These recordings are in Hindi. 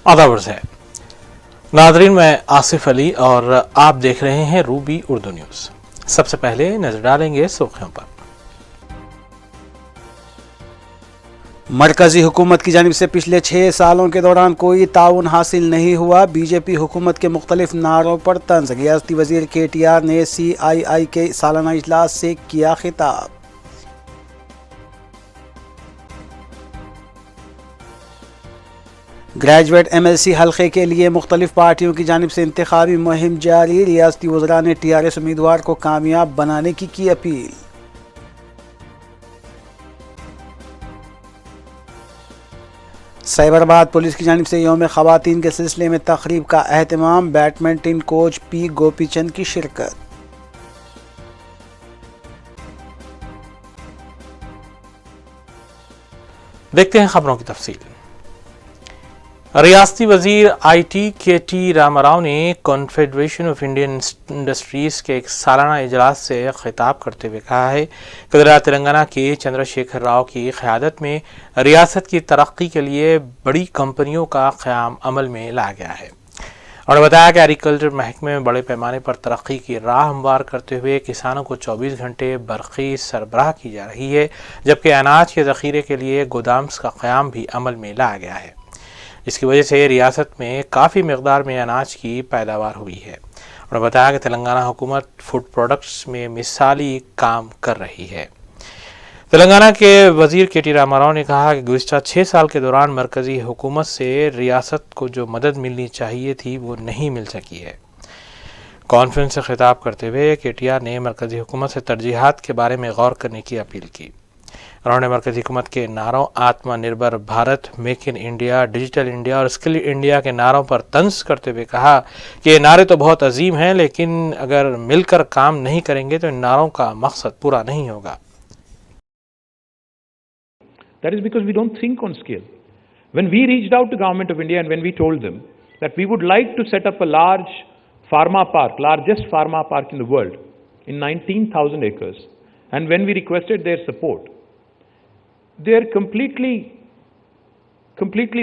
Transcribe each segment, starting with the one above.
आदाब है नादरीन, मैं आसिफ अली और आप देख रहे हैं रूबी उर्दू न्यूज़। सबसे पहले नजर डालेंगे सुर्खियों पर। मरकजी हुकूमत की जानिब से पिछले 6 सालों के दौरान कोई ताउन हासिल नहीं हुआ। बीजेपी हुकूमत के मुख्तलिफ नारों पर तंज। रियासती वजीर KTR ने CII के सालाना इजलास से किया खिताब। ग्रेजुएट MLC हल्के के लिए मुख्तलिफ पार्टियों की जानिब से इंतखाबी मुहिम जारी। रियासती वज़रा ने TRS उम्मीदवार को कामयाब बनाने की अपील। साइबराबाद पुलिस की जानिब से यौम ख़वातीन के सिलसिले में तक़रीब का एहतमाम। बैडमिंटन कोच P गोपीचंद की शिरकत। देखते हैं खबरों की तफसील। रियासती वजीर IT KT रामाराव ने कॉन्फेडरेशन ऑफ इंडियन इंडस्ट्रीज के एक सालाना इजलास से खिताब करते हुए कहा है कि तेलंगाना के चंद्रशेखर राव की क़यादत में रियासत की तरक्की के लिए बड़ी कंपनियों का क़याम अमल में लाया गया है। उन्होंने बताया कि एग्रीकल्चर महकमे में बड़े पैमाने पर तरक्की की राह हमवार करते हुए किसानों को 24 घंटे बरक़ी सरबराह की जा रही है, जबकि अनाज के ज़ख़ीरे के लिए गोदाम्स का क़याम भी अमल में लाया गया है। इसकी वजह से रियासत में काफ़ी मकदार में अनाज की पैदावार हुई है। उन्होंने बताया कि तेलंगाना हुकूमत फूड प्रोडक्ट्स में मिसाली काम कर रही है। तेलंगाना के वजीर KT रामाराव ने कहा कि गुज़िश्ता 6 साल के दौरान मरकज़ी हुकूमत से रियासत को जो मदद मिलनी चाहिए थी वो नहीं मिल सकी है। कॉन्फ्रेंस से खिताब करते हुए KTR ने मरकज़ी हुकूमत से तरजीहात के बारे में गौर करने की अपील की। उन्होंने मरकज़ी हुकूमत के नारों आत्मनिर्भर Bharat, make in India, digital India और स्किल इंडिया के नारों पर तंज करते हुए कहा कि ये नारे तो बहुत अजीम हैं, लेकिन अगर मिलकर काम नहीं करेंगे तो इन नारों का मकसद पूरा नहीं होगा। That is because we don't think on scale. When we reached out to Government of India and when we told them that we would like to set up a large pharma park, largest pharma park in the world, in 19,000 acres, and when we requested their support, they are completely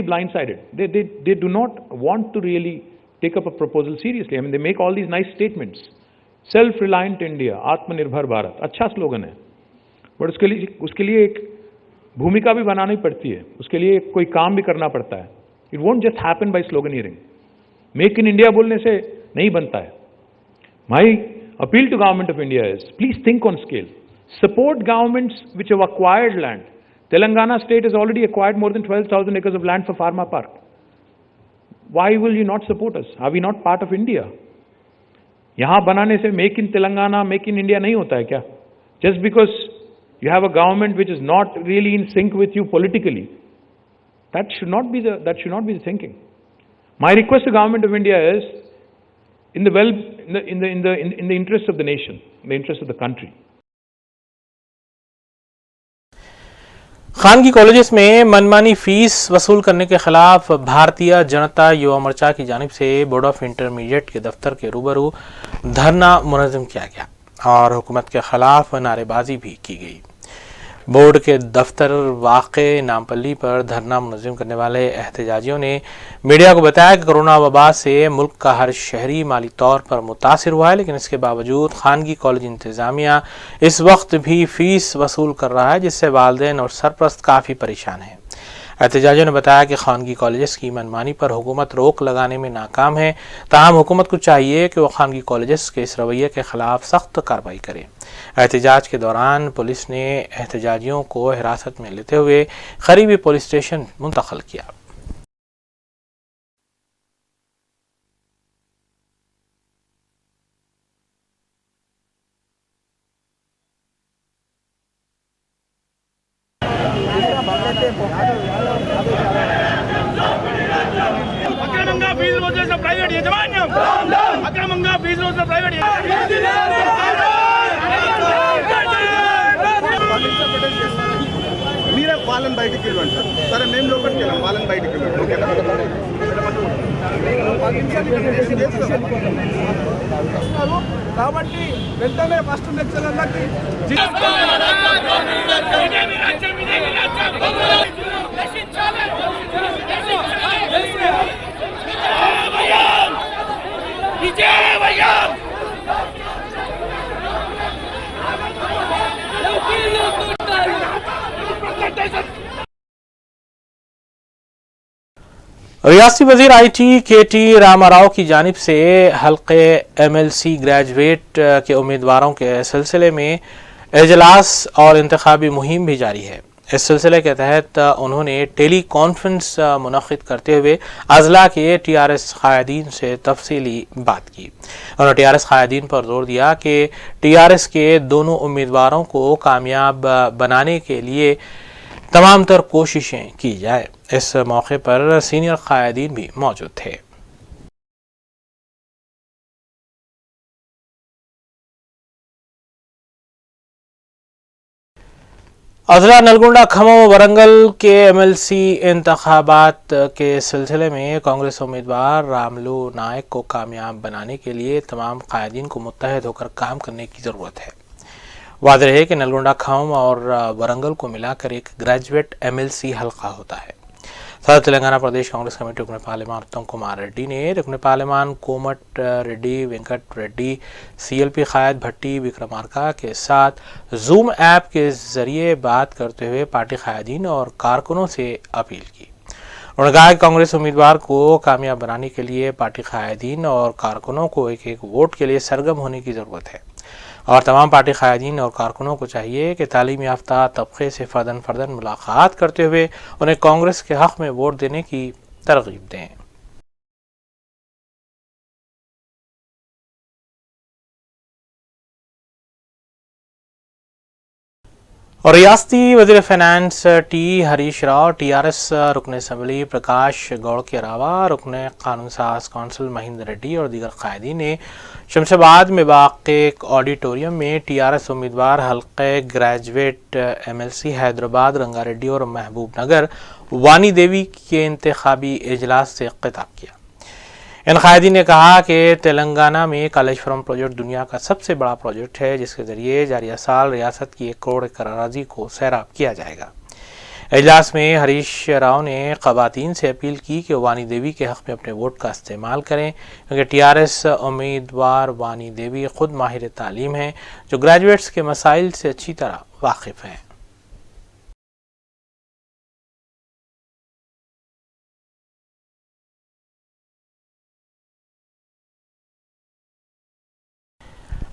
blindsided. They do not want to really take up a proposal seriously. I mean, they make all these nice statements. Self-reliant India, Atmanirbhar Bharat, अच्छा स्लोगन है, बट उसके लिए एक भूमिका भी बनानी पड़ती है, उसके लिए कोई काम भी करना पड़ता है। It won't just happen by sloganeering. Make in India बोलने से नहीं बनता है। My appeal to Government of India is, please think on scale. Support governments which have acquired land. Telangana state has already acquired more than 12,000 acres of land for pharma park. Why will you not support us? Are we not part of India? यहाँ बनाने से make in Telangana, make in India नहीं होता है क्या? Just because you have a government which is not really in sync with you politically, that should not be the thinking. My request to Government of India is, in the interest of the nation, in the interest of the country. खानगी कॉलेजेस में मनमानी फीस वसूल करने के खिलाफ भारतीय जनता युवा मोर्चा की जानिब से बोर्ड ऑफ इंटरमीडिएट के दफ्तर के रूबरू धरना मुनज़्ज़म किया गया और हुकूमत के खिलाफ नारेबाजी भी की गई। बोर्ड के दफ्तर वाक़े नामपल्ली पर धरना मुनज़्ज़म करने वाले एहतजाजियों ने मीडिया को बताया कि कोरोना वबा से मुल्क का हर शहरी माली तौर पर मुतासिर हुआ है, लेकिन इसके बावजूद खानगी कॉलेज इंतज़ामिया इस वक्त भी फ़ीस वसूल कर रहा है, जिससे वालिदैन और सरपरस्त काफ़ी परेशान हैं। एहतजाजियों ने बताया कि खानगी कॉलेजेस की मनमानी पर हुकूमत रोक लगाने में नाकाम है, ताहम हुकूमत को चाहिए कि वह खानगी कॉलेजेस के इस रवैये के खिलाफ सख्त कार्रवाई करे। एहतजाज के दौरान पुलिस ने एहतजाजियों को हिरासत में लेते हुए करीबी पुलिस स्टेशन मुंतकिल किया। అక్రమంగా ఫీజులు వసూలు ప్రైవేట్ యాజమాన్యం అక్రమంగా ఫీజులు వసూలు ప్రైవేట్ మీరే వాళ్ళని బయటికి వెళ్ళండి సరే మేము లోపలికి వెళ్ళాం వాళ్ళని బయటికి వెళ్ళండి ఓకేనా కాబట్టి వెంటనే ఫస్ట్ లెక్చర్ అన్నట్టు रियासती वजीर IT KT रामाराव की जानिब से हल्के MLC ग्रेजुएट के उम्मीदवारों के सिलसिले में इजलास और इंतखाबी मुहिम भी जारी है। इस सिलसिले के तहत उन्होंने टेली कॉन्फ्रेंस मुनक्किद करते हुए अजला के TRS कायदीन से तफसीली बात की। उन्होंने TRS कायदीन पर जोर दिया कि TRS के दोनों उम्मीदवारों को कामयाब बनाने के लिए तमाम तर कोशिशें की जाए। इस मौके पर सीनियर कायदीन भी मौजूद थे। अजला नलगोंडा खम्मम वरंगल के MLC इंतखाबात के सिलसिले में कांग्रेस उम्मीदवार रामलू नायक को कामयाब बनाने के लिए तमाम कायदीन को मुत्तहद होकर काम करने की ज़रूरत है। वाज़ेह है कि नलगोंडा खम्मम और वरंगल को मिलाकर एक ग्रेजुएट MLC हल्का होता है। सदर तेलंगाना प्रदेश कांग्रेस कमेटी रुकन पार्लिमान उत्तम कुमार रेड्डी ने रुकन पार्लिमान कोमट रेड्डी, वेंकट रेड्डी, CLP कायद भट्टी विक्रमार्का के साथ जूम ऐप के जरिए बात करते हुए पार्टी कायदीन और कारकुनों से अपील की। उन्होंने कहा कि कांग्रेस उम्मीदवार को कामयाब बनाने के लिए पार्टी कायदीन और कारकुनों को एक एक वोट के लिए सरगर्म होने की ज़रूरत है और तमाम पार्टी कायदीन और कारकुनों को चाहिए कि तालीम याफ्ता तबके से फ़र्दन मुलाकात करते हुए उन्हें कांग्रेस के हक़ में वोट देने की तरगीब दें। और रियासती वज़ीर finance T Harish Rao, TRS रुकन असम्बली प्रकाश गौड़ के अलावा रुकन कानून साज कौंसिल महेंद्र रेड्डी और दीगर कायदीन ने शमशाबाद में वाक़े एक ऑडिटोरियम में TRS उम्मीदवार हल्के ग्रेजुएट MLC हैदराबाद रंगारेड्डी और महबूब नगर वानी देवी के इंतखाबी इजलास से खिताब किया। इन कायदीन ने कहा कि तेलंगाना में कालेश्वरम प्रोजेक्ट दुनिया का सबसे बड़ा प्रोजेक्ट है, जिसके जरिए जारिया साल रियासत की 1 करोड़ एकड़ अराजी को सैराब किया जाएगा। इजलास में हरीश राव ने ख़वातीन से अपील की कि वानी देवी के हक़ में अपने वोट का इस्तेमाल करें, क्योंकि TRS उम्मीदवार वानी देवी खुद माहिर तालीम हैं जो ग्रेजुएट्स के मसाइल से अच्छी तरह वाकिफ़ हैं।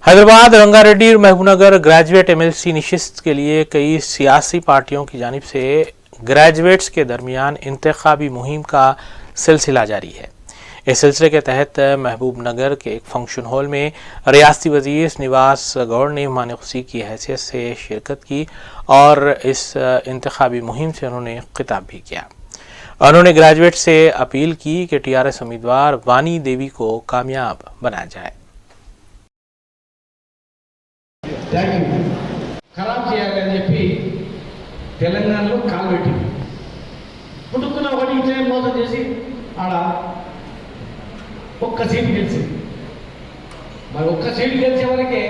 हैदराबाद रंगारेड्डी और महबूबनगर ग्रेजुएट MLC नशिस्त के लिए कई सियासी पार्टियों की जानिब से ग्रेजुएट्स के दरमियान इंतखाबी मुहिम का सिलसिला जारी है। इस सिलसिले के तहत महबूब नगर के एक फंक्शन हॉल में रियासती वज़ीर निवास गौड़ ने मेहमान खुशी की हैसियत से शिरकत की और इस इंतखाबी मुहिम से उन्होंने खिताब भी किया। उन्होंने ग्रेजुएट से अपील की कि TRS उम्मीदवार वानी देवी को कामयाब बनाया जाए। ఖరాబ్ చేయాలని చెప్పి తెలంగాణలో కాలు పెట్టింది. పుట్టుకున్న ఒకటి ఇట్లే మోసం చేసి ఆడ ఒక్క సీటు గెలిచింది. మరి ఒక్క సీటు గెలిచే వరకే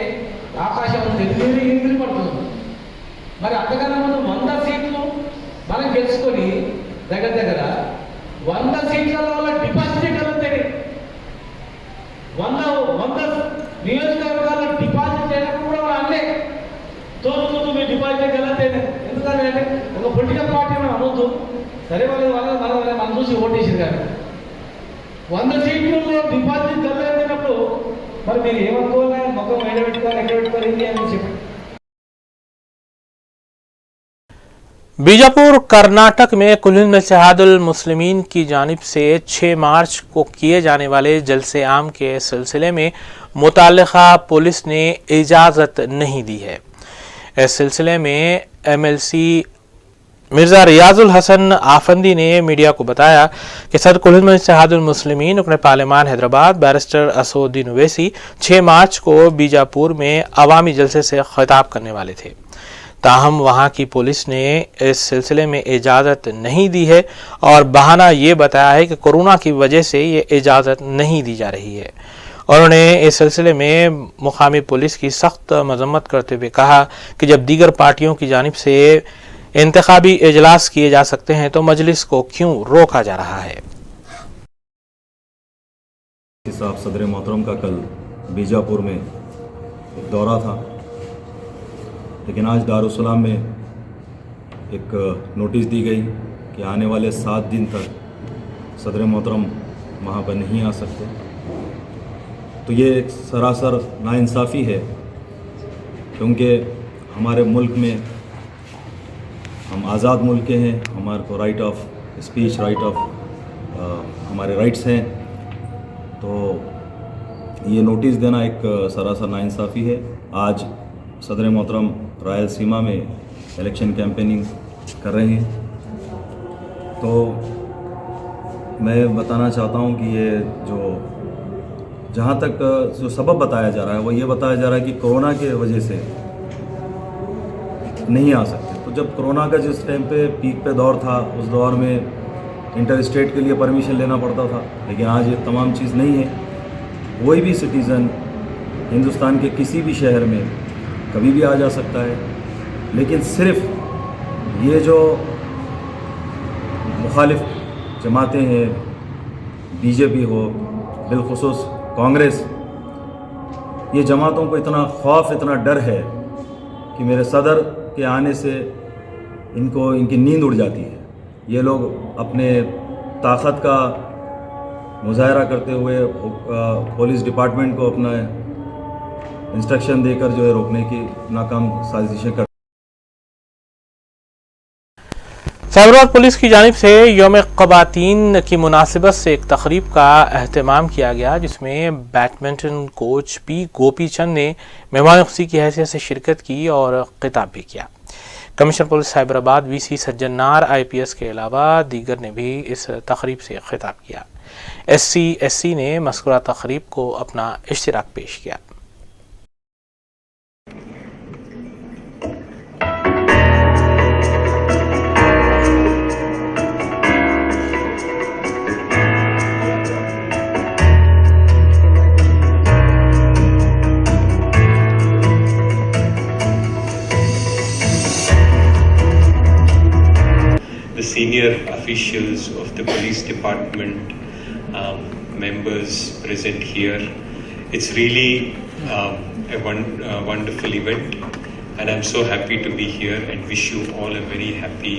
ఆకాశం ఎగిరి పడుతుంది. మరి అంతకన్నా ముందు 100 సీట్లు మనం గెలుచుకొని దగ్గర 100 సీట్లలో వల్ల డిపాజిట్ కలుగుతాయి. 100 నియోజకవర్గాల్లో డిపాజిట్ చేయడం కూడా అన్నీ తోడుతూ మీ డిపాజిట్ గెలతేనే. ఎందుకంటే ఒక పొలిటికల్ పార్టీ మనం అనొద్దు, సరే మనం చూసి ఓటేసింది కానీ 100 సీట్లలో డిపాజిట్ గెలలేనప్పుడు మరి మీరు ఏమనుకోవాలి, మొక్కం ఎక్కడ పెట్టుకోవాలి అని చెప్పి। बीजापुर कर्नाटक में कुल्हिन में इत्तेहादुल मुस्लिमीन की जानिब से 6 मार्च को किए जाने वाले जलसे आम के सिलसिले में मुताल्लिक़ा पुलिस ने इजाज़त नहीं दी है। इस सिलसिले में MLC मिर्ज़ा रियाजुल हसन आफंदी ने मीडिया को बताया कि सदर कुल्हिन में इत्तेहादुल मुस्लिमीन रुकन पार्लिमान हैदराबाद बैरिस्टर असदुद्दीन ओवैसी 6 मार्च को बीजापुर में अवामी जलसे से खिताब करने वाले थे। ताहम वहाँ की पुलिस ने इस सिलसिले में इजाज़त नहीं दी है और बहाना ये बताया है कि कोरोना की वजह से ये इजाज़त नहीं दी जा रही है। उन्होंने इस सिलसिले में मुकामी पुलिस की सख्त मजम्मत करते हुए कहा कि जब दीगर पार्टियों की जानिब से इंतखाबी इजलास किए जा सकते हैं तो मजलिस को क्यों रोका जा रहा है। साहब सदर मोहतरम का कल बीजापुर में एक दौरा था, लेकिन आज दारुस्सलाम में एक नोटिस दी गई कि आने वाले 7 दिन तक सदर मोहतरम वहाँ पर नहीं आ सकते, तो ये एक सरासर नाइंसाफ़ी है, क्योंकि हमारे मुल्क में हम आज़ाद मुल्क के हैं, हमारे को right of speech, right of हमारे राइट्स हैं, तो ये नोटिस देना एक सरासर नाइंसाफ़ी है। आज सदर मोहतरम रायलसीमा में इलेक्शन कैंपेनिंग कर रहे हैं, तो मैं बताना चाहता हूँ कि ये जो जहाँ तक जो सबब बताया जा रहा है वो ये बताया जा रहा है कि कोरोना के वजह से नहीं आ सकते। तो जब कोरोना का जिस टाइम पे पीक पे दौर था, उस दौर में इंटर स्टेट के लिए परमिशन लेना पड़ता था, लेकिन आज ये तमाम चीज़ नहीं है। कोई भी सिटीज़न हिंदुस्तान के किसी भी शहर में कभी भी आ जा सकता है, लेकिन सिर्फ ये जो मुखालिफ जमातें हैं, बीजेपी हो, बिलखुसूस कांग्रेस, ये जमातों को इतना खौफ, इतना डर है कि मेरे सदर के आने से इनको इनकी नींद उड़ जाती है। ये लोग अपने ताकत का मुजाहरा करते हुए पुलिस डिपार्टमेंट को अपना इंस्ट्रक्शन देकर जो है रोकने की नाकाम साजिशें कर। फैसलाबाद पुलिस की जानिब से यौम ख़वातीन की मुनासिबत से एक तकरीब का अहतमाम किया गया, जिसमें badminton coach P Gopi Chand ने मेहमान खुशी की हैसियत से शिरकत की और खिताब भी किया। Commissioner police Cyberabad VC Sajjanar IPS के अलावा दीगर ने भी इस तकरीब से खिताब किया। SC ने मज़कूरा तकरीब को अपना इश्तिराक पेश किया। The senior officials of the police department, members present here. It's really a wonderful event, and I'm so happy to be here and wish you all a very happy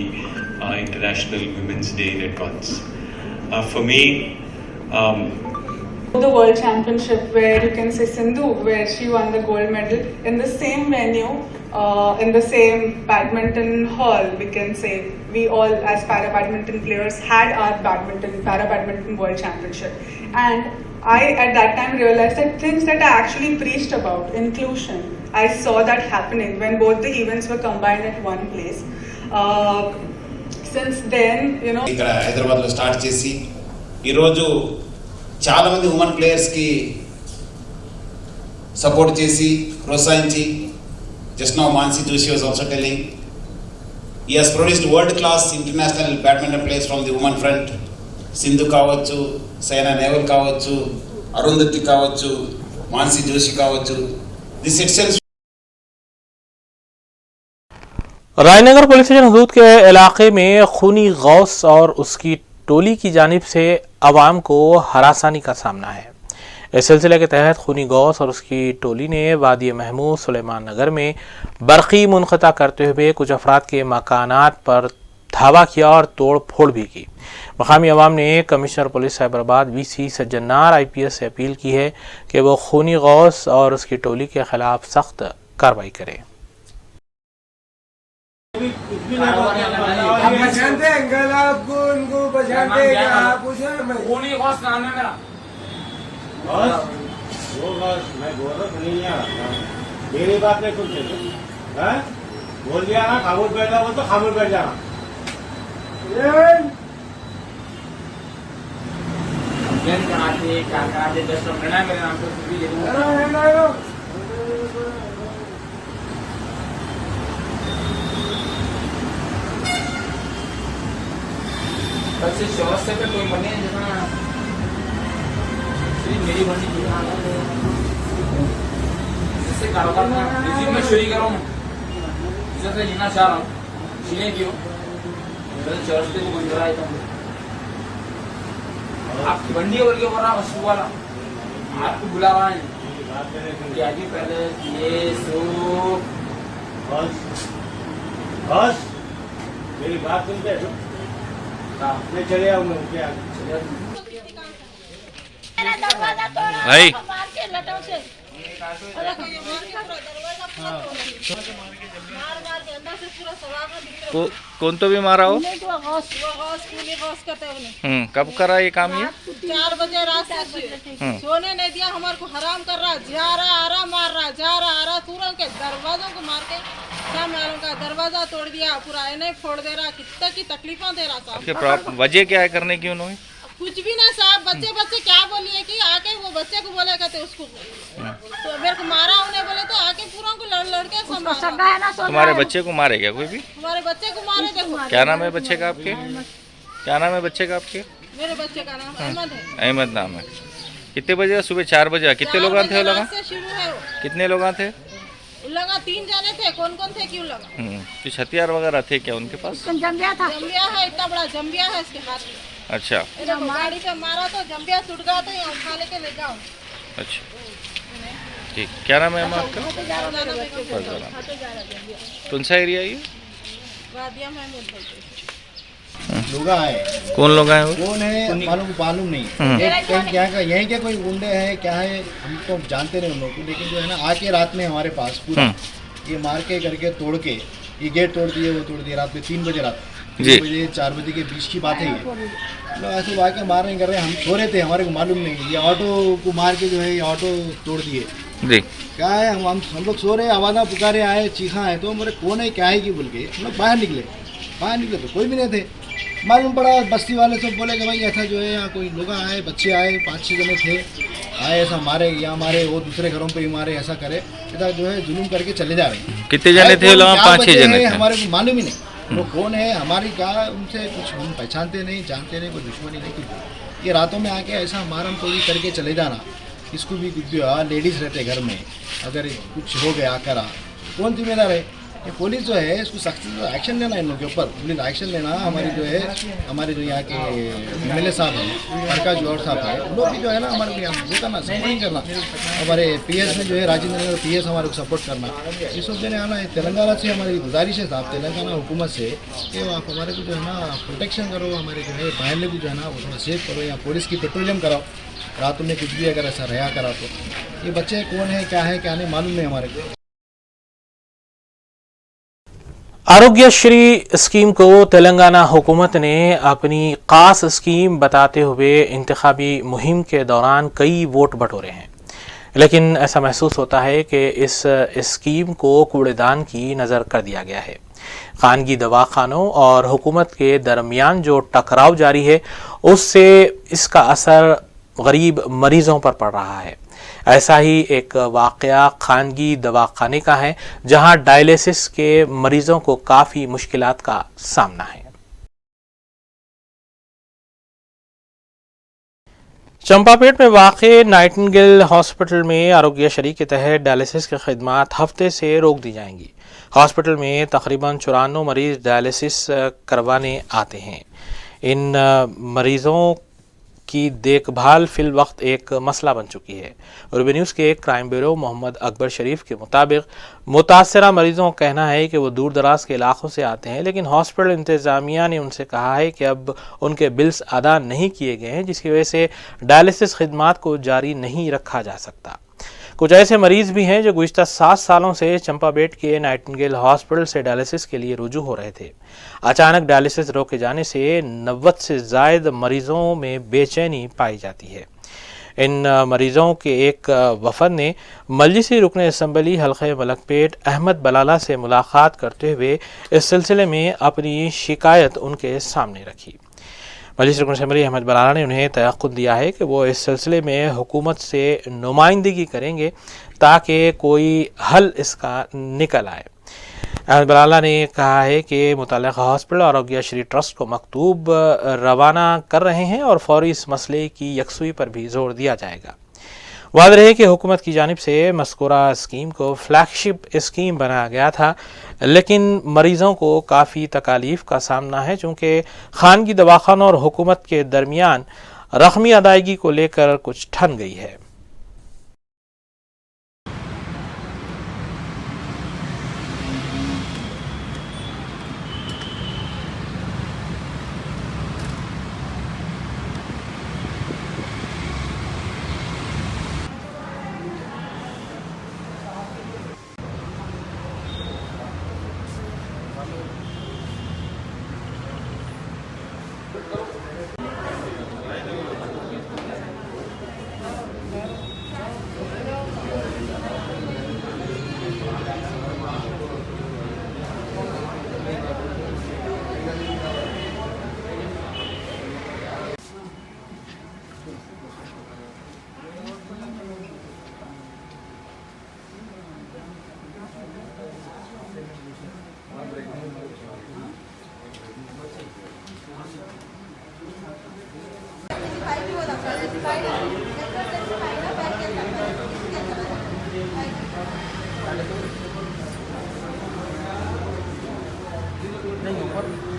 International Women's Day in advance. For me, the World Championship, where you can say Sindhu, where she won the gold medal in the same venue, in the same badminton hall, we can say. We all as para-badminton players had our para-badminton World Championship. And I at that time realized that things that I actually preached about, inclusion, I saw that happening when both the events were combined at one place. Since then, you know, ఇక్కడ హైదరాబాద్లో స్టార్ట్ చేసి ఈరోజు చాలామంది ఉమెన్ ప్లేయర్స్కి సపోర్ట్ చేసి ప్రోత్సహించి, just now Mansi Joshi was also telling, he has produced world-class international badminton players from the women front. Sindhu కావచ్చు, Saina Nehwal కావచ్చు, అరుంధతి కావచ్చు, Mansi Joshi కావచ్చు. This itself. Raynagar police station हदूद के इलाके में खूनी गौस और उसकी टोली की जानिब से अवाम को हरासानी का सामना है। इस सिलसिले के तहत खूनी गौस और उसकी टोली ने वादी महमूद सुलेमान नगर में बरक़ी मुनक़ता करते हुए कुछ अफराद के मकानात पर धावा किया और तोड़ फोड़ भी की। मकामी अवाम ने commissioner police Cyberabad VC Sajjanar IPS से अपील की है कि वो खूनी गौस और उसकी टोली के खिलाफ सख्त कार्रवाई करें। वो बस मैं बोल रहा हूँ नहीं आता, मेरी बात नहीं सुनते हैं, बोल दिया ना खामोश बैठ जाओ, तो खामोश बैठ जाना। मेरे नाम से चौरास्ते पे कोई बने मेरी बनी जिससे कारोबार में चोरी कर रहा हूँ, जिससे जीना चाह रहा हूँ, जीने क्यों चौरास्ते को बंद कराया था। आपकी बंडी और क्या बोल रहा वस्तु वाला आपको बुला रहा है क्या जी? पहले ये सो बस मेरी बात सुनते मैं चले आऊँ क्या भाई कौन तो भी मारा हो? कब करा ये काम? ये 4 बजे रात से सोने नहीं दिया, हमारे को हराम कर रहा, जा रहा आ रहा, मार रहा, जा रहा आ रहा, तुरंत के दरवाजों को मार के क्या मालूम का दरवाजा तोड़ दिया, पूरा इन्हें फोड़ दे रहा, कितना की तकलीफों दे रहा साहब। वजह क्या है करने की उन्होंने? कुछ भी ना साहब, बच्चे क्या बोलिए कि आके वो बच्चे को बोलेगा तो उसको तो मेरे को मारा, उन्हें बोले तो आके पूरा को लड़के तुम्हारे बच्चे को मारे क्या कोई भी? हमारे बच्चे को मारे। देखो क्या नाम है बच्चे का आपके? क्या नाम है बच्चे का आपके? मेरे बच्चे का नाम अहमद है। अहमद नाम है। कितने बजे? सुबह 4 बजे। कितने लोग थे? लगा शुरू है वो। कितने लोग थे? लगा 3 जने थे। कौन कौन थे? क्यों लगा? कुछ हथियार वगैरह थे क्या उनके पास? जंबिया था। जंबिया है, इतना बड़ा जंबिया है इसके हाथ में। अच्छा, गाड़ी पे मारा तो जंबिया टूट गया, तो यहाँ उठा लेके ले जाओ। अच्छा ठीक। क्या नाम है आपका? कौन सा एरिया ये? लोग आए। कौन लोग आए? कौन है मालूम नहीं। क्या का यहीं के कोई गुंडे हैं क्या है, हम तो जानते नहीं उन लोगों को, लेकिन जो है ना आके रात में हमारे पास पूरा ये मार के करके तोड़ के ये गेट तोड़ दिए, वो तोड़ दिए रात में 3 बजे, रात 3 बजे 4 बजे के बीच की बात है ये। लोग ऐसे वाक़ मार नहीं कर रहे, हम सो रहे थे, हमारे को मालूम नहीं। ये ऑटो को मार के जो है ये ऑटो तोड़ दिए। क्या है, हम लोग सो रहे, आवाज़ा पुकारे आए, चीखा है, तो हमारे कौन है क्या है कि बोल के हम लोग बाहर निकले तो कोई भी नहीं थे। मालूम पड़ा बस्ती वाले सब बोले कि भाई ऐसा जो है यहाँ कोई लोग आए, बच्चे आए, 5-6 जने थे, आए ऐसा मारे, यहाँ मारे, वो दूसरे घरों पे ही मारे, ऐसा करे, ऐसा जो है जुलूम करके चले जा रहे हैं। कितने जने थे? 5-6 जने। हमारे को मालूम ही नहीं वो कौन है, हमारी क्या उनसे कुछ हम पहचानते नहीं, जानते नहीं, कोई दुश्मनी नहीं कुछ। ये रातों में आके ऐसा मारम तोड़ी करके चले जाना, इसको भी कुछ भी लेडीज़ रहते घर में, अगर कुछ हो गया करा, कौन जिम्मेदार है? ये पुलिस जो है इसको सख्त एक्शन लेना, इन लोगों के ऊपर पुलिस एक्शन लेना। हमारी जो है हमारे जो यहाँ के MLA साहब हैं, प्रकाश गौड़ साहब है, उन लोग भी जो है ना हमारे को यहाँ वो करना, सपोर्टिंग करना। हमारे PS में जो है राजेंद्र नगर PS हमारे को सपोर्ट करना, ये सब देने आना है। तेलंगाना से हमारी गुजारिश है साहब, तेलंगाना हुकूमत से कि आप हमारे को जो है ना प्रोटेक्शन करो, हमारे जो है बाहर को जो है ना वो थोड़ा सेफ करो, या पुलिस की पेट्रोलियम कराओ रातों में, कुछ भी अगर ऐसा रहा करा तो। ये बच्चे कौन है क्या है क्या नहीं मालूम नहीं हमारे को। आरोग्यश्री स्कीम को तेलंगाना हुकूमत ने अपनी खास स्कीम बताते हुए इंतखाबी मुहिम के दौरान कई वोट बटोरे हैं, लेकिन ऐसा महसूस होता है कि इस स्कीम को कूड़ेदान की नज़र कर दिया गया है। खानगी दवाखानों और हुकूमत के दरमियान जो टकराव जारी है, उससे इसका असर गरीब मरीजों पर पड़ रहा है। ऐसा ही एक वाक़या खानगी दवाखाने का है, जहां डायलिसिस के मरीजों को काफ़ी मुश्किलात का सामना है। चंपापेट में वाक़े नाइटिंगेल हॉस्पिटल में आरोग्यश्री के तहत डायलिसिस की खिदमात हफ्ते से रोक दी जाएंगी। हॉस्पिटल में तकरीबन 94 मरीज डायलिसिस करवाने आते हैं। इन मरीजों की देखभाल फिल वक्त एक मसला बन चुकी है। रूबी न्यूज़ के क्राइम ब्यूरो मोहम्मद अकबर शरीफ के मुताबिक मुतासरा मरीजों का कहना है कि वो दूर दराज के इलाकों से आते हैं, लेकिन हॉस्पिटल इंतज़ामिया ने उनसे कहा है कि अब उनके बिल्स अदा नहीं किए गए हैं, जिसकी वजह से डायलिसिस खिदमात को जारी नहीं रखा जा सकता। कुछ ऐसे मरीज भी हैं जो गुज़िश्ता 7 सालों से चंपापेट के नाइटिंगेल हॉस्पिटल से डायलिसिस के लिए रुजू हो रहे थे। अचानक डायलिसिस रोके जाने से 90 से ज़ायद मरीजों में बेचैनी पाई जाती है। इन मरीजों के एक वफद ने मजलिसी रुकन असम्बली हल्के मलकपेट अहमद बलाला से मुलाकात करते हुए इस सिलसिले में अपनी शिकायत उनके सामने रखी। मजलिस रुकन असम्बली अहमद बलाला ने उन्हें तयक़्क़ुद दिया है कि वो इस सिलसिले में हुकूमत से नुमाइंदगी करेंगे ताकि कोई हल इसका निकल आए। अहमद बलाला ने कहा है कि मुतल्लिक़ा हॉस्पिटल और आरोग्यश्री ट्रस्ट को मकतूब रवाना कर रहे हैं और फौरी इस मसले की यकसुई पर भी जोर दिया जाएगा। वाज़ेह है कि हुकूमत की जानिब से मज़कूरा स्कीम को फ्लैगशिप स्कीम बनाया गया था, लेकिन मरीज़ों को काफ़ी तकालीफ का सामना है, चूँकि खानगी दवाखानों और हुकूमत के दरमियान रकमी अदायगी को लेकर कुछ ठन गई है।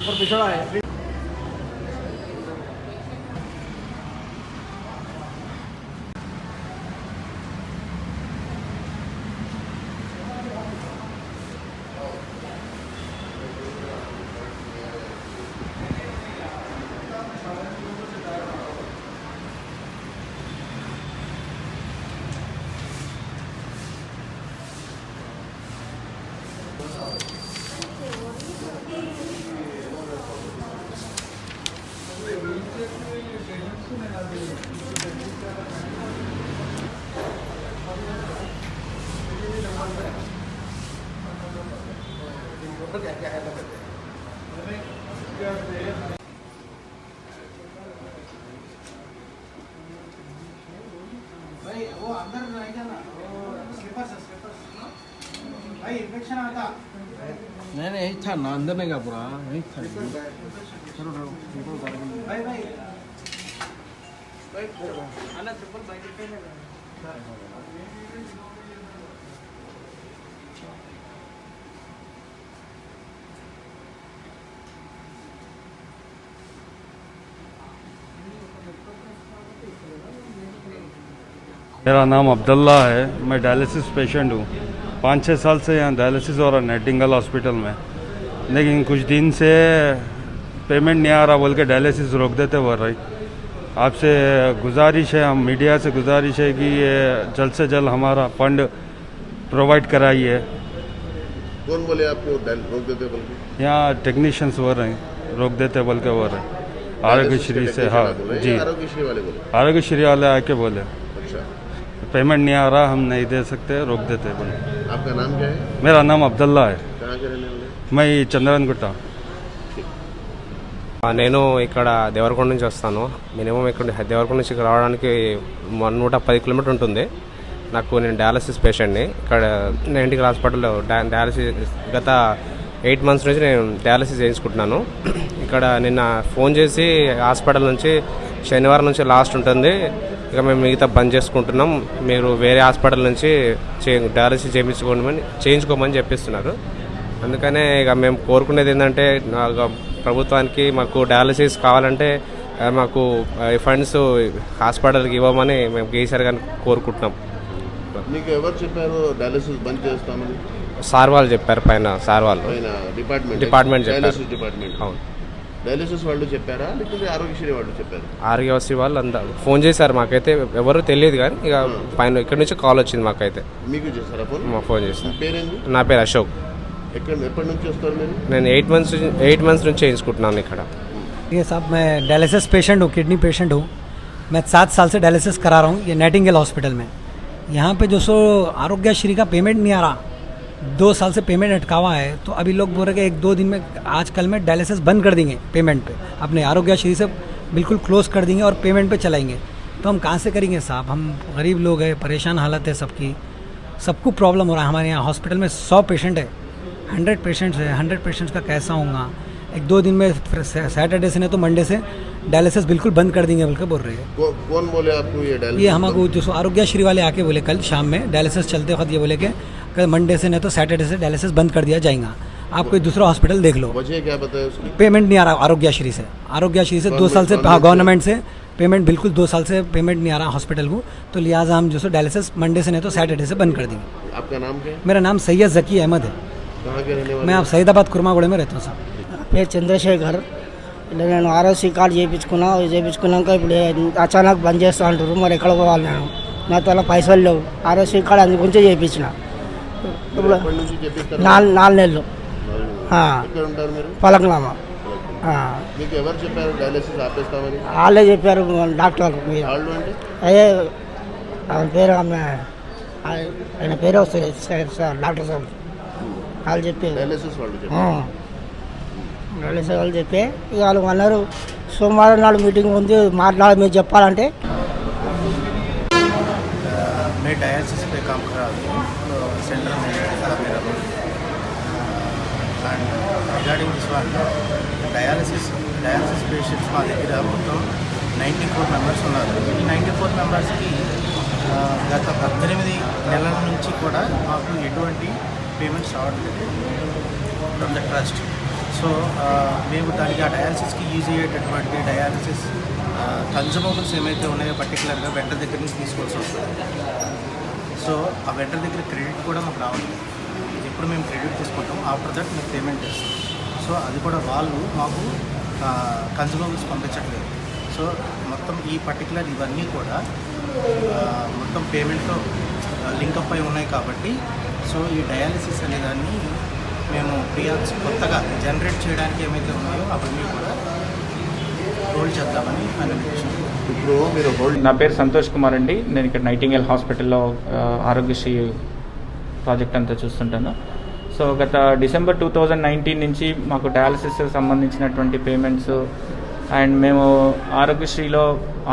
ऊपर पिछड़ा है। भाई वो अंदर रह गया ना, स्लीपर्स भाई इन्फेक्शन आता। नहीं यही था ना, अंदर नहीं गया पूरा, यही था। चलो भाई भाई आना ट्रिपल बाइक पे मेरा नाम अब्दुल्ला है, मैं डायलिसिस पेशेंट हूँ। 5-6 साल से यहाँ डायलिसिस हो रहा है नाइटिंगेल हॉस्पिटल में, लेकिन कुछ दिन से पेमेंट नहीं आ रहा बोल के डायलिसिस रोक देते बोल रही। आपसे गुजारिश है, हम मीडिया से गुजारिश है कि ये जल्द से जल्द हमारा फंड प्रोवाइड कराइए। कौन बोले आपको रोक देते बोल के? यहाँ टेक्नीशियंस हो रहे हैं, रोक देते बोल के बोल रहे आरोग्यश्री से। हाँ जी, आरोग्यश्री वाले बोले? आरोग्यश्री वाले आके बोले पेमेंट नहीं आ रहा, हम नहीं दे सकते, रोक देते बोले। आपका नाम क्या है? मेरा नाम अब्दुल्ला है। कहाँ के रहने वाले? मैं చంద్రన్గుట్ట। నేను ఇక్కడ దేవరకొండ నుంచి వస్తాను। మినిమం ఇక్కడ దేవరకొండ నుంచి ఇక్కడ రావడానికి 110 కిలోమీటర్ ఉంటుంది నాకు। నేను డయాలసిస్ పేషెంట్ని। ఇక్కడ ఎన్టీఆర్ హాస్పిటల్లో డయాలసిస్ గత 8 మంత్స్ నుంచి నేను డయాలసిస్ చేయించుకుంటున్నాను। ఇక్కడ నిన్న ఫోన్ చేసి హాస్పిటల్ నుంచి శనివారం నుంచి లాస్ట్ ఉంటుంది, ఇక మేము మిగతా బంద్ చేసుకుంటున్నాం, మీరు వేరే హాస్పిటల్ నుంచి డయాలసిస్ చేయించుకోమని చెప్పిస్తున్నారు। అందుకనే ఇక మేము కోరుకునేది ఏంటంటే ప్రభుత్వానికి మాకు డయాలసిస్ కావాలంటే మాకు ఫండ్స్ హాస్పిటల్కి ఇవ్వమని మేము కేసీఆర్ గారిని కోరుకుంటున్నాం। మీకు ఎవరు చెప్పారు డయాలసిస్ బంద్ చేస్తామని? సార్ వాళ్ళు చెప్పారు, పైన సార్ వాళ్ళు డిపార్ట్మెంట్ చెప్పారు। Dialysis department? అవును। డయాలసిస్ వాళ్ళు చెప్పారా లేకపోతే ఆరోగ్యశ్రీ వాళ్ళు చెప్పారు? ఆరోగ్యశ్రీ వాళ్ళు అంతా ఫోన్ చేశారు, మాకైతే ఎవరు తెలియదు కానీ ఇక పైన ఇక్కడ నుంచి కాల్ వచ్చింది మాకైతే। మీకు చేశారా ఫోన్? ఫోన్ చేశారు। పేరేంటి? నా పేరు అశోక్। ఎప్పటి నుంచి వస్తారు మీరు? నేను 8 మంత్స్ నుంచి చేయించుకుంటున్నాను ఇక్కడ। ये साहब मैं डायलिसिस पेशेंट हूँ, किडनी पेशेंट हूँ। मैं 7 साल से डायलिसिस करा रहा हूँ ये नाइटिंगेल हॉस्पिटल में। यहाँ पे जो सो आरोग्यश्री का पेमेंट नहीं आ रहा, 2 साल से पेमेंट अटका हुआ है। तो अभी लोग बोल रहे कि 1-2 दिन में आज कल में डायलिसिस बंद कर देंगे, पेमेंट पे अपने आरोग्यश्री से बिल्कुल क्लोज कर देंगे और पेमेंट पे चलाएंगे। तो हम कहाँ से करेंगे साहब? हम गरीब लोग हैं, परेशान हालत है सबकी, सबको प्रॉब्लम हो रहा है। हमारे यहाँ हॉस्पिटल में 100 पेशेंट है, 100 पेशेंट्स है। 100 पेशेंट्स का कैसा होगा? 1-2 दिन में सैटरडे से नहीं तो मंडे से डायलिसिस बिल्कुल बंद कर देंगे बोल के बोल रहे हैं। कौन बोले आपको ये डायलिसिस? ये हमको जो आरोग्यश्री वाले आके बोले कल शाम में डायलिसिस चलते वक्त ये बोले कि कल मंडे से नहीं तो सैटरडे से डायलिसिस बंद कर दिया जाएगा, आप कोई दूसरा हॉस्पिटल देख लो। वजह क्या बताया उसकी? पेमेंट नहीं आ रहा आरोग्यश्री से। 2 साल से गवर्नमेंट से पेमेंट बिल्कुल 2 साल से पेमेंट नहीं आ रहा हॉस्पिटल को, तो लिहाजा हम जो सो डायलिसिस मंडे से नहीं तो सैटरडे से बंद कर देंगे। आपका नाम क्या है? मेरा नाम सैयद जकी अहमद है। कहाँ के रहने वाले? मैं आप सईदाबाद कुर्मागुड़े में रहता हूँ साहब। పేరు చంద్రశేఖర్। నేను ఆర్ఓసీ కార్డు చేయించుకున్నాక ఇప్పుడు అచానక్ బంద్ చేస్తా అంటారు, మరి ఎక్కడ పోవాలి? నేను నా తల పైసలు లేవు, ఆర్ఓసీ కార్డు అందు గురించే చేయించిన। ఇప్పుడు 4 నెలలు పలకనామా। మీకు ఎవరు చెప్పారు డయాలసిస్ ఆపేస్తామని? వాళ్ళే చెప్పారు డాక్టర్లు। వాళ్ళు అంటే అయ్యే ఆయన పేరు ఆయన పేరు వస్తుంది సార్, డాక్టర్ సార్ వాళ్ళు చెప్పారు। డయాలసిస్ వాళ్ళు చెప్పారు? డయాలసిస్ వాళ్ళు చెప్పే ఇక వాళ్ళు అన్నారు సోమవారం నాడు మీటింగ్ ఉంది మాట్లాడి మీరు చెప్పాలంటే। मैं डायलिसिस पे काम कर रहा हूँ, तो सेंटर में था मेरा रोल। And regarding this one dialysis patients మా దగ్గర మొత్తం 94 మెంబర్స్ ఉన్నారు। ఈ 94 మెంబర్స్కి గత 18 నెలల నుంచి కూడా మాకు ఎటువంటి పేమెంట్స్ రావట్లేదు ఫ్రమ్ ద ట్రస్ట్। సో మేము దానికి ఆ డయాలసిస్కి యూజ్ అయ్యేటటువంటి డయాలసిస్ కన్జ్యూమబుల్స్ ఏమైతే ఉన్నాయో పర్టికులర్గా వెంటర్ దగ్గర నుంచి తీసుకోవాల్సి వస్తుంది. సో ఆ వెంటర్ దగ్గర క్రెడిట్ కూడా మాకు రావాలి. ఎప్పుడు మేము క్రెడిట్ తీసుకుంటాం ఆఫ్టర్ దట్ మేము పేమెంట్ చేస్తాం. సో అది కూడా వాళ్ళు మాకు కన్జ్యూమబుల్స్ పంపించట్లేదు. సో మొత్తం ఈ పర్టికులర్ ఇవన్నీ కూడా మొత్తం పేమెంట్తో లింకప్ అయి ఉన్నాయి కాబట్టి సో ఈ డయాలసిస్ అనేదాన్ని మేము ప్రియాక్స్ కొత్తగా జనరేట్ చేయడానికి ఏమైతే ఉన్నాయో అవన్నీ కూడా రోల్ చేద్దామని అనుకుంటున్నాం. ఇప్పుడు మీరు నా పేరు సంతోష్ కుమార్ అండి. నేను ఇక్కడ నైటింగేల్ హాస్పిటల్లో ఆరోగ్యశ్రీ ప్రాజెక్ట్ అంతా చూస్తుంటాను. సో గత డిసెంబర్ 2019 నుంచి మాకు డయాలసిస్ సంబంధించినటువంటి పేమెంట్స్ అండ్ మేము ఆరోగ్యశ్రీలో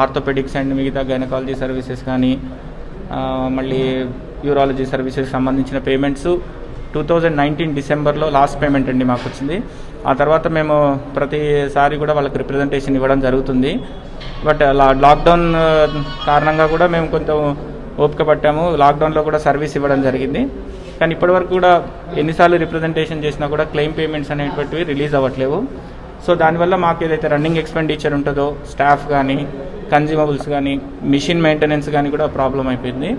ఆర్థోపెడిక్స్ అండ్ మిగతా గైనకాలజీ సర్వీసెస్ కానీ మళ్ళీ యూరాలజీ సర్వీసెస్ సంబంధించిన పేమెంట్స్ 2019 డిసెంబర్లో లాస్ట్ పేమెంట్ అండి మాకు వచ్చింది. ఆ తర్వాత మేము ప్రతిసారి కూడా వాళ్ళకి రిప్రజెంటేషన్ ఇవ్వడం జరుగుతుంది. బట్ లాక్డౌన్ కారణంగా కూడా మేము కొంచెం ఓపిక పట్టాము. లాక్డౌన్లో కూడా సర్వీస్ ఇవ్వడం జరిగింది. కానీ ఇప్పటివరకు కూడా ఎన్నిసార్లు రిప్రజెంటేషన్ చేసినా కూడా క్లెయిమ్ పేమెంట్స్ అనేటువంటివి రిలీజ్ అవ్వట్లేవు. సో దానివల్ల మాకు ఏదైతే రన్నింగ్ ఎక్స్పెండిచర్ ఉంటుందో స్టాఫ్ కానీ కన్జ్యూమబుల్స్ కానీ మిషన్ మెయింటెనెన్స్ కానీ కూడా ప్రాబ్లం అయిపోయింది.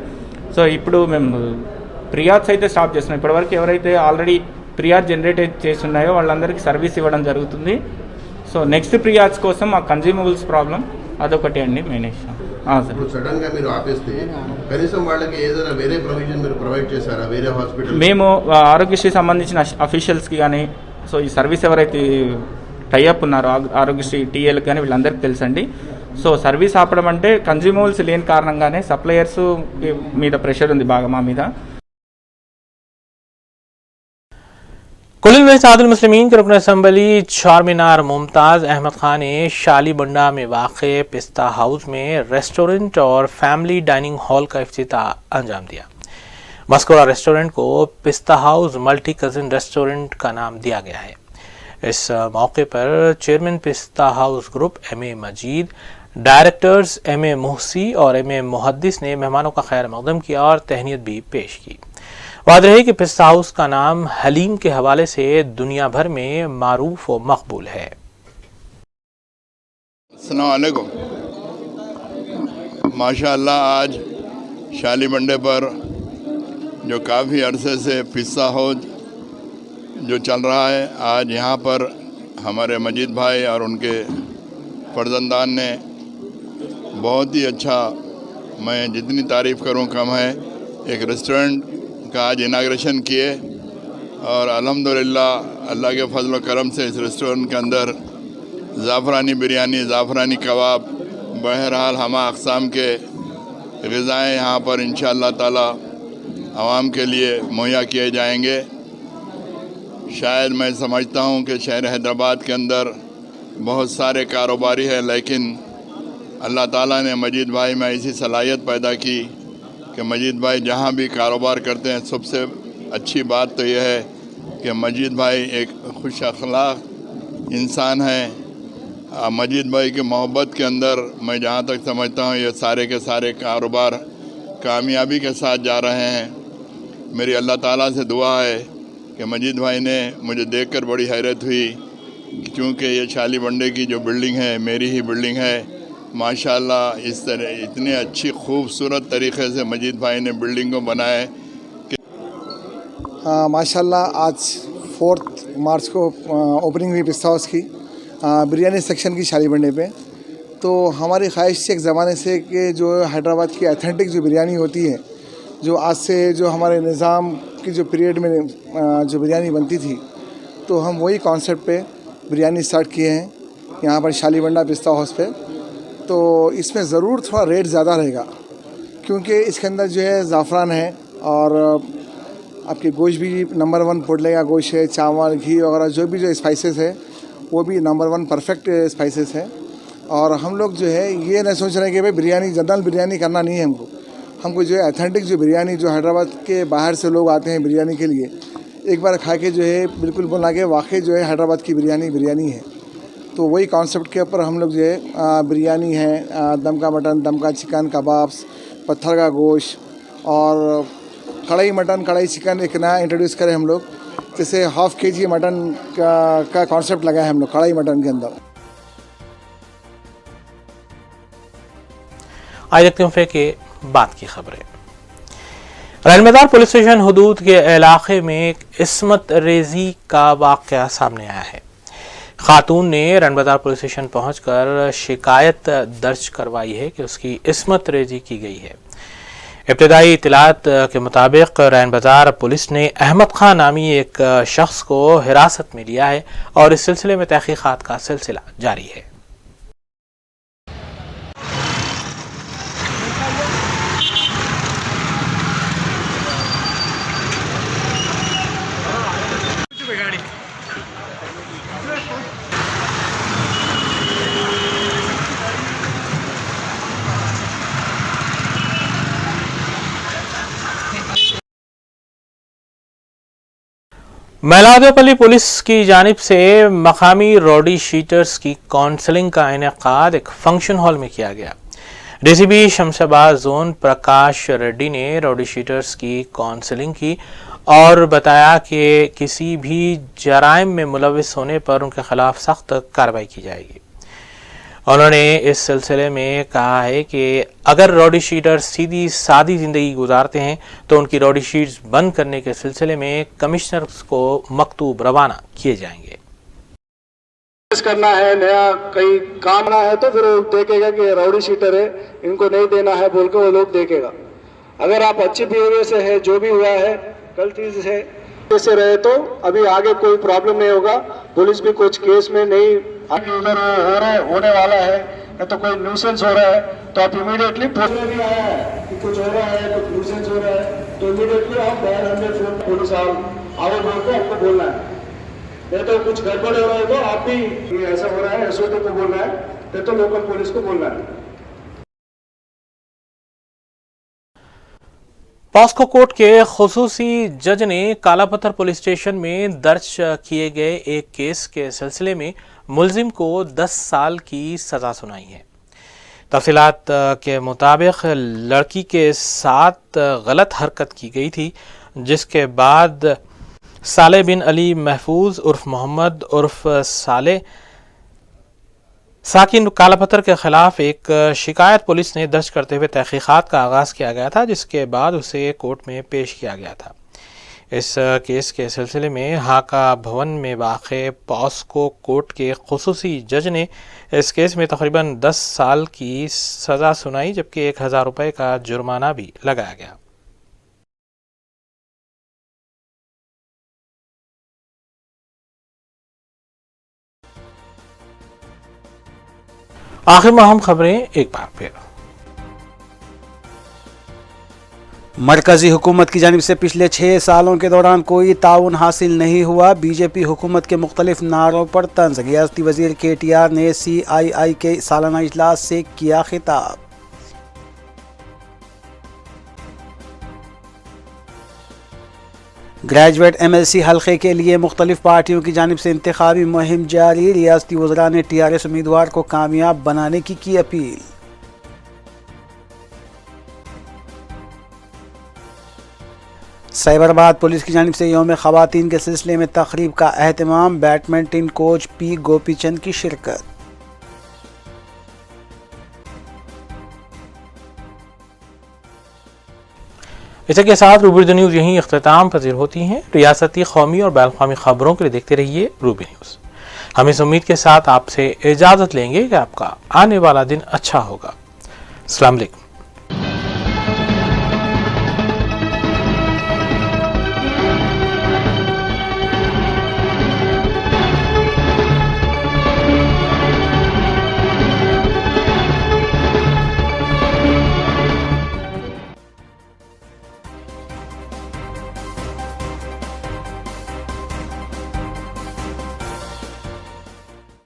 సో ఇప్పుడు మేము ప్రియార్స్ అయితే స్టాప్ చేస్తున్నాం. ఇప్పటివరకు ఎవరైతే ఆల్రెడీ ప్రియార్ జనరేట్ చేసి ఉన్నాయో వాళ్ళందరికీ సర్వీస్ ఇవ్వడం జరుగుతుంది. సో నెక్స్ట్ ప్రియార్స్ కోసం మా కన్జ్యూమబుల్స్ ప్రాబ్లం అదొకటి అండి మెయిన్ ఇష్యూ. సడన్ గా మీరు ఆపేస్తే కనీసం వాళ్ళకి ఏదైనా వేరే ప్రొవిజన్ మీరు ప్రొవైడ్ చేశారా వేరే హాస్పిటల్? మేము ఆరోగ్యశ్రీ సంబంధించిన అఫీషియల్స్కి కానీ సో ఈ సర్వీస్ ఎవరైతే టైఅప్ ఉన్నారో ఆరోగ్యశ్రీ టీఏలకు కానీ వీళ్ళందరికీ తెలుసండి. సో సర్వీస్ ఆపడం అంటే కన్జ్యూమబుల్స్ లేని కారణంగానే సప్లయర్స్ మీద ప్రెషర్ ఉంది బాగా మా మీద. कुलिन में सादुल मुस्लिमीन के रुकन असम्बली चारमीनार मुमताज़ अहमद खान ने शालीबंडा में वाक़े पिस्ता हाउस में रेस्टोरेंट और फैमिली डाइनिंग हॉल का इफ्तिताह अंजाम दिया। मस्कुरा रेस्टोरेंट को पिस्ता हाउस मल्टी कज़न रेस्टोरेंट का नाम दिया गया है। इस मौके पर चेयरमैन पिस्ता हाउस ग्रुप M.A. मजीद, डायरेक्टर्स M.A. मुहसी और M.A. मुहद्दिस ने मेहमानों का खैर मकदम किया और तहनीत भी पेश की। वाद रहे कि पिस्ता हाउस का नाम हलीम के हवाले से दुनिया भर में मारूफ व मकबूल है। अस्सलाम वालेकुम। माशाअल्लाह आज शालीबंडे पर जो काफ़ी अरसे से पिस्ता हाउस जो चल रहा है, आज यहाँ पर हमारे मजीद भाई और उनके फर्जंदान ने बहुत ही अच्छा, मैं जितनी तारीफ़ करूँ कम है, एक रेस्टोरेंट का आज इनाग्रेशन किए और अल्हम्दुलिल्लाह अल्लाह के फजल व करम से इस रेस्टोरेंट के अंदर ज़ाफ़रानी बिरयानी, ज़ाफ़रानी कबाब, बहरहाल हमा अक़साम के ग़िज़ाएँ यहाँ पर इंशाअल्लाह ताला आवाम के लिए मुहैया किए जाएंगे। शायद मैं समझता हूँ कि शहर हैदराबाद के अंदर बहुत सारे कारोबारी हैं, लेकिन अल्लाह ताला ने मजीद भाई में ऐसी सलाहियत पैदा की कि मजीद भाई जहाँ भी कारोबार करते हैं, सबसे अच्छी बात तो यह है कि मजीद भाई एक खुश अखलाक इंसान हैं। मजीद भाई की मोहब्बत के अंदर मैं जहाँ तक समझता हूँ ये सारे के सारे कारोबार कामयाबी के साथ जा रहे हैं। मेरी अल्लाह ताला से दुआ है कि मजीद भाई ने मुझे देखकर बड़ी हैरत हुई, क्योंकि ये शालीबंडे की जो बिल्डिंग है मेरी ही बिल्डिंग है। माशाअल्लाह इस तरह इतनी अच्छी खूबसूरत तरीक़े से मजीद भाई ने बिल्डिंग को बनाए कि माशाअल्लाह आज 4 मार्च को ओपनिंग हुई पिस्ता हाउस की बिरयानी सेक्शन की शालीबंडे पे। तो हमारी ख्वाहिश थी एक ज़माने से कि जो हैदराबाद की ऑथेंटिक जो बिरयानी होती है, जो आज से जो हमारे निज़ाम की जो पीरियड में जो बिरयानी बनती थी, तो हम वही कॉन्सेप्ट पे बिरयानी स्टार्ट किए हैं यहाँ पर शालीबंडा पिस्ता हाउस पे। तो इसमें ज़रूर थोड़ा रेट ज़्यादा रहेगा, क्योंकि इसके अंदर जो है ज़ाफ़रान है और आपके गोश्त भी नंबर 1 पुडले का गोश्त है, चावल, घी वगैरह जो भी जो स्पाइसेस है वो भी नंबर 1 परफेक्ट स्पाइसेस है। और हम लोग जो है ये नहीं सोच रहे कि भाई बिरयानी जनरल बिरयानी करना नहीं है हमको जो है ऑथेंटिक जो बिरयानी जो हैदराबाद के बाहर से लोग आते हैं बिरयानी के लिए, एक बार खा के जो है बिल्कुल बोलना कि वाकई जो है हैदराबाद की बिरयानी है। तो वही कॉन्सेप्ट के ऊपर हम लोग जो है बिरयानी है, दम का मटन, दम का चिकन, कबाब्स, पत्थर का गोश्त और कढ़ाई मटन, कढ़ाई चिकन एक नया इंट्रोड्यूस करें हम लोग। जैसे हाफ केजी मटन का कॉन्सेप्ट लगाया है हम लोग कढ़ाई मटन के अंदर। आज देखते हैं के बात की खबरें। रैनमदार पुलिस स्टेशन हुदूद के इलाके में एक इस्मत रेजी का वाक़या सामने आया है। खातून ने रैनमदार पुलिस स्टेशन पहुंचकर शिकायत दर्ज करवाई है कि उसकी इस्मत रेजी की गई है। इब्तदाई इत्तलात के मुताबिक रैन बाजार पुलिस ने अहमद खान नामी एक शख्स को हिरासत में लिया है और इस सिलसिले में तहकीकात का सिलसिला जारी है। मैलादेपल्ली पुलिस की जानिब से मकामी रॉडी शीटर्स की काउंसलिंग का इनेकाद एक फंक्शन हॉल में किया गया। डीसीपी शमशाबाद जोन प्रकाश रेड्डी ने रॉडी शीटर्स की काउंसलिंग की और बताया कि किसी भी जराइम में मुलविस होने पर उनके खिलाफ सख्त कार्रवाई की जाएगी। उन्होंने इस सिलसिले में कहा है कि अगर रॉडी शीटर्स सीधी सादी ज़िंदगी गुजारते हैं तो उनकी रॉडी शीट्स बंद करने के सिलसिले में कमिश्नर्स को मकतूब रवाना किए जाएंगे। करना है नया कहीं काम ना है तो फिर वो देखेगा कि रॉडी शीटर है, इनको नहीं देना है बोल के वो लोग देखेगा। अगर आप अच्छी बिहेवियर से है, जो भी हुआ है गलती से रहे तो अभी आगे कोई प्रॉब्लम नहीं होगा। पुलिस भी कुछ केस में नहीं उधर होने वाला है या तो कोई न्यूसेंस हो रहा है तो आप इमीडिएटली भी आया है कि कुछ हो रहा है, कुछ न्यूसेंस हो रहा है तो इमीडिएटली आप डायल 100 फोन पुलिस आओ बोल के आपको बोलना है। नहीं तो कुछ गड़बड़ हो रहा है तो आप भी ऐसा हो रहा है एसओटी को बोलना है, नहीं तो लोकल पुलिस को बोलना है। पॉस्को कोर्ट के खुसूसी जज ने कालापत्थर पुलिस स्टेशन में दर्ज किए गए एक केस के सिलसिले में मुलजिम को 10 साल की सजा सुनाई है। तफसीलात के मुताबिक लड़की के साथ गलत हरकत की गई थी, जिसके बाद साले बिन अली महफूज उर्फ मोहम्मद उर्फ साले साकिन कालापत्थर के खिलाफ एक शिकायत पुलिस ने दर्ज करते हुए तहकीकात का आगाज़ किया गया था, जिसके बाद उसे कोर्ट में पेश किया गया था। इस केस के सिलसिले में हाका भवन में वाक़े पॉस्को कोर्ट के खुसूसी जज ने इस केस में तकरीबन 10 साल की सज़ा सुनाई, जबकि 1000 रुपये का जुर्माना भी लगाया गया। आखिर में हम खबरें एक बार फिर। मरकजी हुकूमत की जानिब से पिछले 6 सालों के दौरान कोई ताउन हासिल नहीं हुआ। बीजेपी हुकूमत के मुख्तलिफ नारों पर तंज। रियासती वजीर KTR ने CII के सालाना इजलास से किया खिताब। ग्रेजुएट MLC हल्के के लिए मुख्तलिफ पार्टियों की जानिब से इंतखाबी मुहिम जारी। रियासती वज़रा ने TRS उम्मीदवार को कामयाब बनाने की अपील। साइबराबाद पुलिस की जानिब से यौम ख़वातीन के सिलसिले में तक़रीब का एहतमाम। बैडमिंटन कोच P गोपीचंद की शिरकत। इसी के साथ रूबी न्यूज़ यहीं इख्तिताम पजीर होती हैं। रियासती, कौमी और बैन अवी खबरों के लिए देखते रहिए रूबी न्यूज़। हम इस उम्मीद के साथ आपसे इजाज़त लेंगे कि आपका आने वाला दिन अच्छा होगा। अस्सलाम वालेकुम।